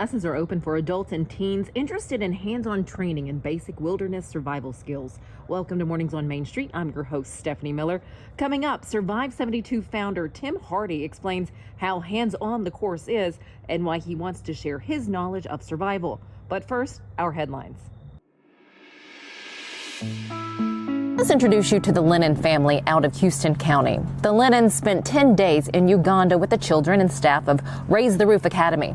Classes are open for adults and teens interested in hands-on training and basic wilderness survival skills. Welcome to Mornings on Main Street. I'm your host, Stephanie Miller. Coming up, Survive 72 founder Tim Hardy explains how hands-on the course is and why he wants to share his knowledge of survival. But first, our headlines. Let's introduce you to the Lennon family out of Houston County. The Lennons spent 10 days in Uganda with the children and staff of Raise the Roof Academy.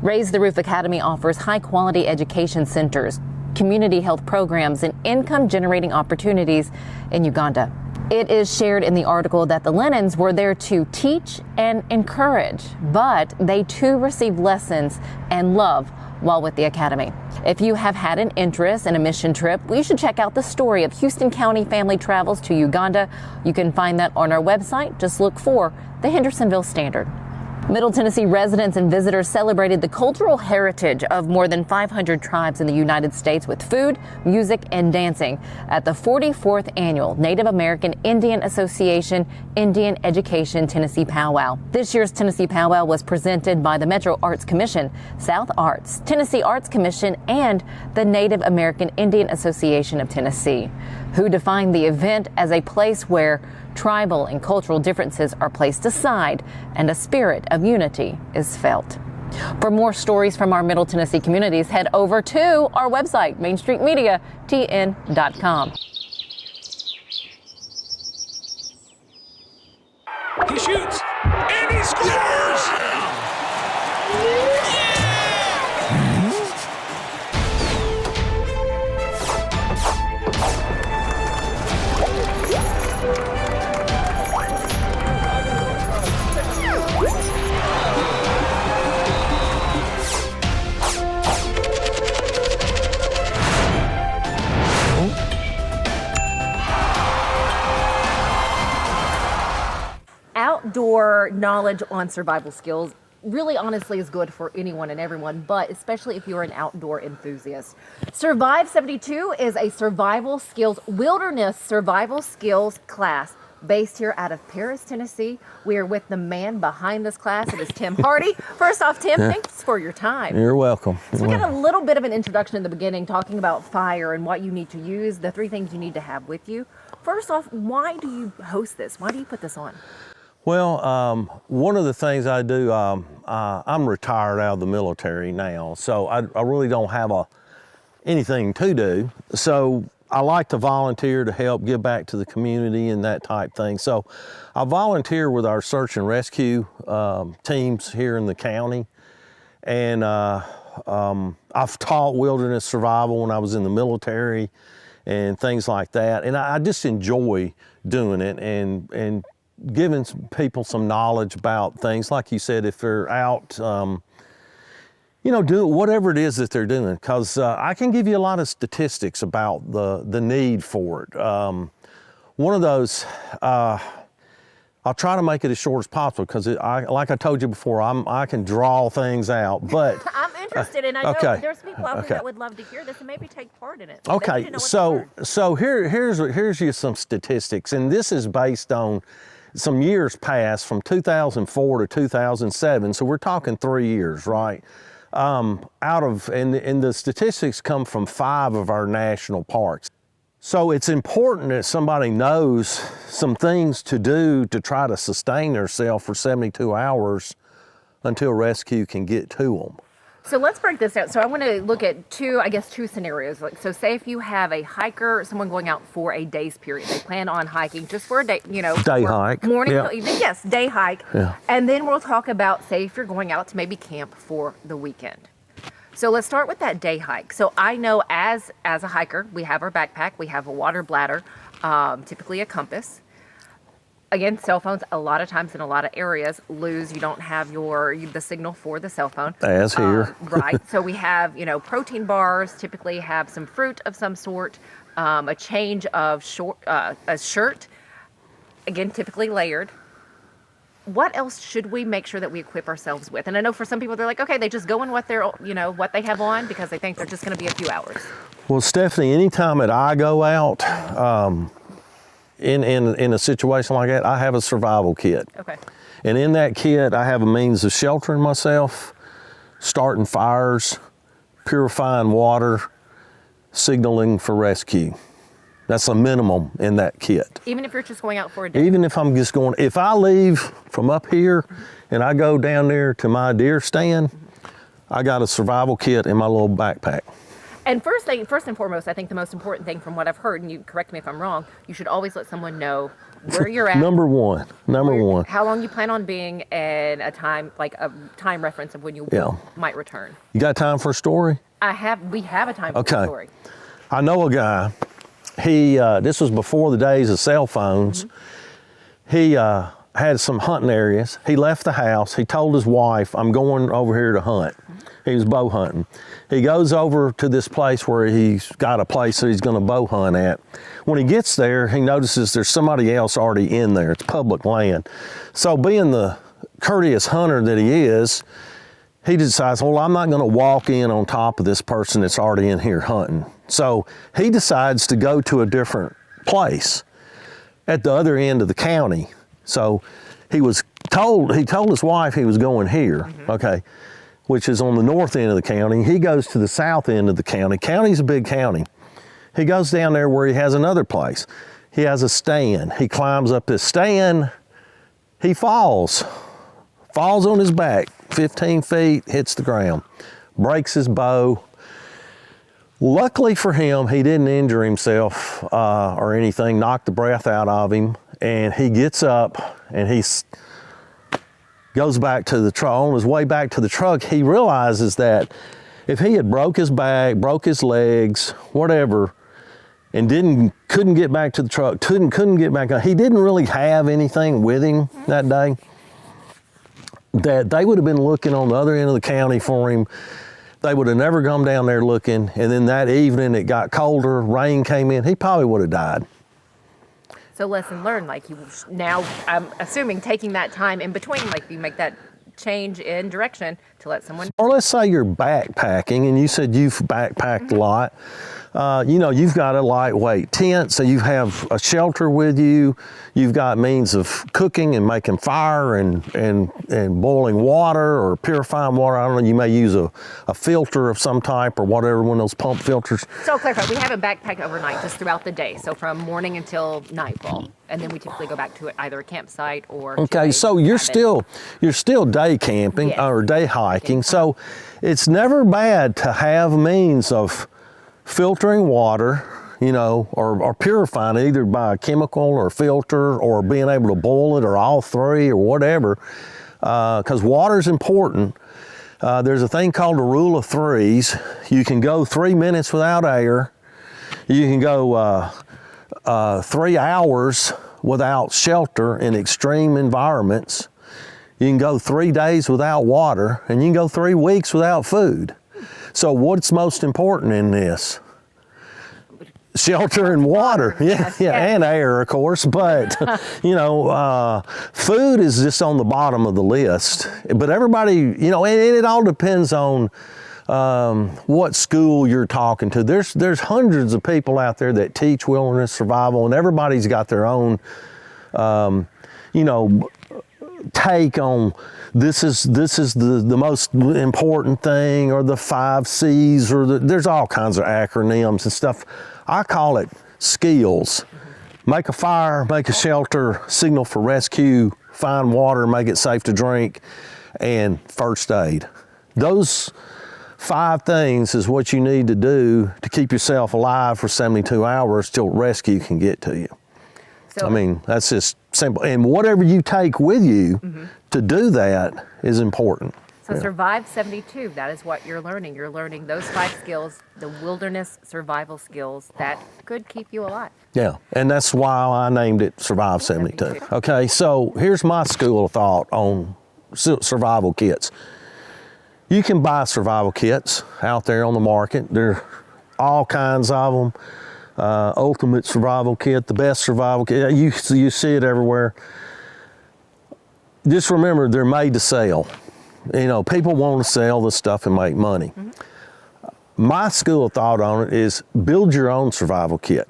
Raise the Roof Academy offers high-quality education centers, community health programs, and income-generating opportunities in Uganda. It is shared in the article that the Lennons were there to teach and encourage, but they too received lessons and love while with the Academy. If you have had an interest in a mission trip, you should check out the story of Houston County Family Travels to Uganda. You can find that on our website. Just look for the Hendersonville Standard. Middle Tennessee residents and visitors celebrated the cultural heritage of more than 500 tribes in the United States with food, music, and dancing at the 44th Annual Native American Indian Association Indian Education Tennessee Powwow. This year's Tennessee Powwow was presented by the Metro Arts Commission, South Arts, Tennessee Arts Commission, and the Native American Indian Association of Tennessee, who defined the event as a place where tribal and cultural differences are placed aside and a spirit of unity is felt. For more stories from our Middle Tennessee communities, head over to our website, mainstreetmedia.tn.com. He shoots and he scores! Outdoor knowledge on survival skills really honestly is good for anyone and everyone, but especially if you're an outdoor enthusiast. Survive 72 is a wilderness survival skills class based here out of Paris, Tennessee. We are with the man behind this class. It is Tim Hardy. First off, Tim, thanks for your time. You're welcome. So we got a little bit of an introduction in the beginning talking about fire and what you need to use, the 3 things you need to have with you. First off, why do you host this? Why do you put this on? Well, one of the things I do, I'm retired out of the military now, so I really don't have anything to do. So I like to volunteer to help give back to the community and that type thing. So I volunteer with our search and rescue teams here in the county. And I've taught wilderness survival when I was in the military and things like that. And I just enjoy doing it and giving people some knowledge about things. Like you said, if they're out, do whatever it is that they're doing, because I can give you a lot of statistics about the need for it. One of those, I'll try to make it as short as possible, because like I told you before, I can draw things out, but I'm interested, and I know there's people out there that would love to hear this and maybe take part in it. Okay, so here's you some statistics, and this is based on some years past from 2004 to 2007. So we're talking 3 years, right? And the statistics come from 5 of our national parks. So it's important that somebody knows some things to do to try to sustain themselves for 72 hours until rescue can get to them. So let's break this down. So I want to look at two scenarios. So say if you have a hiker, someone going out for a day's period, they plan on hiking just for a day, Day hike. Morning till evening, yes, day hike. Yeah. And then we'll talk about, say, if you're going out to maybe camp for the weekend. So let's start with that day hike. So I know as a hiker, we have our backpack, we have a water bladder, typically a compass. Again, cell phones, a lot of times in a lot of areas, lose. You don't have the signal for the cell phone. As here. Right. So we have, protein bars, typically have some fruit of some sort, a change of a shirt, again, typically layered. What else should we make sure that we equip ourselves with? And I know for some people, they're like, okay, they just go in what they have on because they think they're just going to be a few hours. Well, Stephanie, anytime that I go out, in a situation like that, I have a survival kit. Okay. And in that kit, I have a means of sheltering myself, starting fires, purifying water, signaling for rescue. That's a minimum in that kit. Even if you're just going out for a day? Even if I'm just going, if I leave from up here and I go down there to my deer stand, I got a survival kit in my little backpack. And first and foremost, I think the most important thing from what I've heard, and you correct me if I'm wrong, you should always let someone know where you're at. Number one. How long you plan on being, and a time reference of when you might return. You got time for a story? We have a time for a story. I know a guy, this was before the days of cell phones. He had some hunting areas. He left the house. He told his wife, I'm going over here to hunt. He was bow hunting. He goes over to this place where he's got a place that he's going to bow hunt at. When he gets there, he notices there's somebody else already in there. It's public land. So being the courteous hunter that he is, he decides, well, I'm not going to walk in on top of this person that's already in here hunting. So he decides to go to a different place at the other end of the county. So he told his wife he was going here, okay, which is on the north end of the county. He goes to the south end of the county. County's a big county. He goes down there where he has another place. He has a stand. He climbs up this stand. He falls on his back, 15 feet, hits the ground, breaks his bow. Luckily for him, he didn't injure himself or anything, knocked the breath out of him, and he gets up and he goes back to the truck. On his way back to the truck, he realizes that if he had broke his back, broke his legs, whatever, and couldn't get back to the truck, couldn't get back, he didn't really have anything with him that day, that they would have been looking on the other end of the county for him. They would have never come down there looking. And then that evening it got colder, rain came in, he probably would have died. So lesson learned, now I'm assuming taking that time in between, you make that change in direction to let someone. Or let's say you're backpacking, and you said you've backpacked a lot. You've got a lightweight tent, so you have a shelter with you. You've got means of cooking and making fire and boiling water or purifying water. I don't know, you may use a filter of some type or whatever, one of those pump filters. So I'll clarify, we haven't backpacked overnight, just throughout the day. So from morning until nightfall. And then we typically go back to either a campsite or. Okay, so you're still day camping or day hiking. So it's never bad to have means of filtering water, or purifying it either by a chemical or filter or being able to boil it or all three or whatever, because water is important. There's a thing called the rule of threes. You can go 3 minutes without air. You can go 3 hours without shelter in extreme environments. You can go 3 days without water, and you can go 3 weeks without food. So what's most important in this? Shelter and water, and air, of course, but, food is just on the bottom of the list. But everybody, and it all depends on what school you're talking to. There's hundreds of people out there that teach wilderness survival, and everybody's got their own, take on this is the most important thing, or the 5 C's, or there's all kinds of acronyms and stuff. I call it skills. Make a fire, make a shelter, signal for rescue, find water, make it safe to drink, and first aid. Those 5 things is what you need to do to keep yourself alive for 72 hours till rescue can get to you. So, that's just simple. And whatever you take with you to do that is important. So survive 72, that is what you're learning. You're learning those 5 skills, the wilderness survival skills that could keep you alive. Yeah, and that's why I named it Survive 72. Okay, so here's my school of thought on survival kits. You can buy survival kits out there on the market. There are all kinds of them. Ultimate survival kit, the best survival kit. You see it everywhere. Just remember, they're made to sell. People want to sell this stuff and make money. My school of thought on it is build your own survival kit.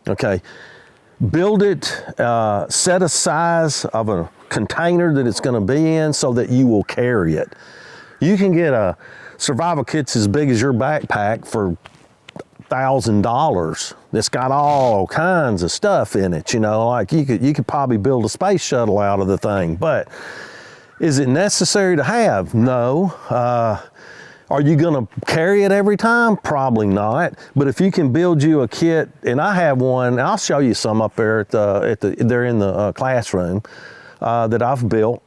Okay, build it, set a size of a container that it's going to be in so that you will carry it. You can get a survival kit as big as your backpack for $1,000. It's got all kinds of stuff in it, you know, like you could probably build a space shuttle out of the thing. But is it necessary to have? No. Are you gonna carry it every time? Probably not. But if you can build you a kit, and I have one, I'll show you some up there they're in the classroom that I've built.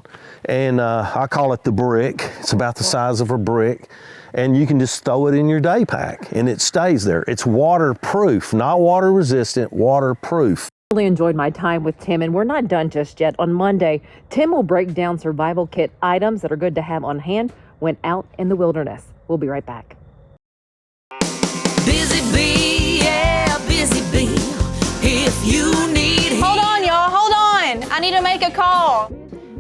And I call it the brick. It's about the size of a brick. And you can just throw it in your day pack and it stays there. It's waterproof, not water resistant, waterproof. Really enjoyed my time with Tim, and we're not done just yet. On Monday, Tim will break down survival kit items that are good to have on hand when out in the wilderness. We'll be right back. Busy bee, yeah, busy bee. If you need Hold on, y'all, hold on. I need to make a call.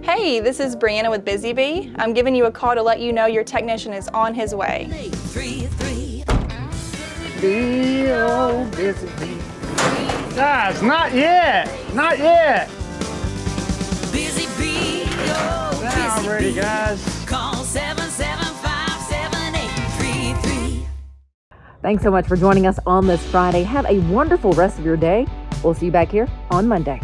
Hey, this is Brianna with Busy Bee. I'm giving you a call to let you know your technician is on his way. 3-3. Guys, not yet. Not yet. Busy bee, oh, Now I'm busy ready, bee. guys. Call 775-7833. Thanks so much for joining us on this Friday. Have a wonderful rest of your day. We'll see you back here on Monday.